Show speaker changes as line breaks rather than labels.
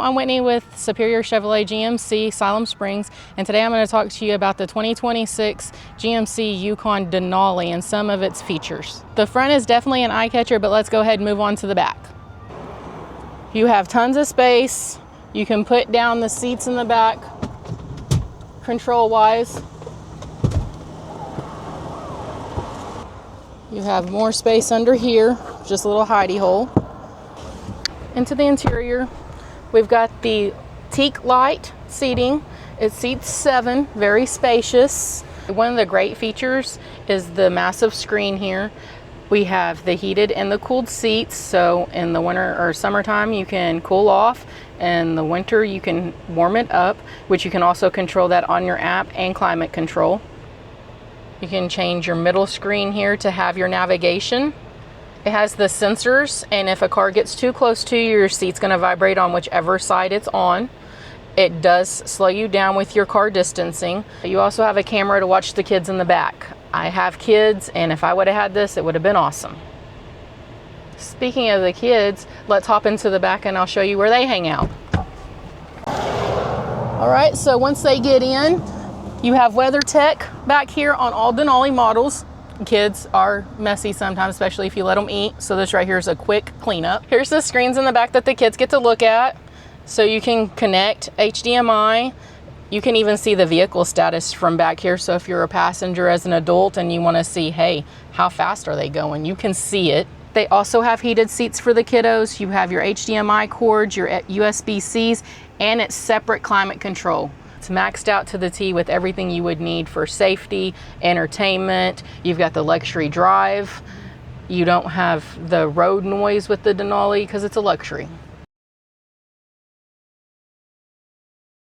I'm Whitney with Superior Chevrolet GMC, Siloam Springs, and today I'm going to talk to you about the 2026 GMC Yukon Denali and some of its features. The front is definitely an eye-catcher, but let's go ahead and move on to the back. You have tons of space. You can put down the seats in the back, control-wise. You have more space under here, just a little hidey hole. Into the interior, we've got the Teak light seating. It seats 7, very spacious. One of the great features is the massive screen here. We have the heated and the cooled seats, so in the winter or summertime you can cool off, and in the winter you can warm it up, which you can also control that on your app and climate control. You can change your middle screen here to have your navigation. It has the sensors, and if a car gets too close to you, your seat's going to vibrate on whichever side it's on. It does slow you down with your car distancing. You also have a camera to watch the kids in the back. I have kids, and if I would have had this, it would have been awesome. Speaking of the kids, let's hop into the back and I'll show you where they hang out. All right, so once they get in, you have WeatherTech back here on all Denali models. Kids are messy sometimes, especially if you let them eat. So this right here is a quick cleanup. Here's the screens in the back that the kids get to look at. So you can connect HDMI. You can even see the vehicle status from back here. So if you're a passenger as an adult and you want to see, hey, how fast are they going? You can see it. They also have heated seats for the kiddos. You have your HDMI cords, your USB-Cs, and it's separate climate control. It's maxed out to the T with everything you would need for safety, entertainment. You've got the luxury drive. You don't have the road noise with the Denali because it's a luxury.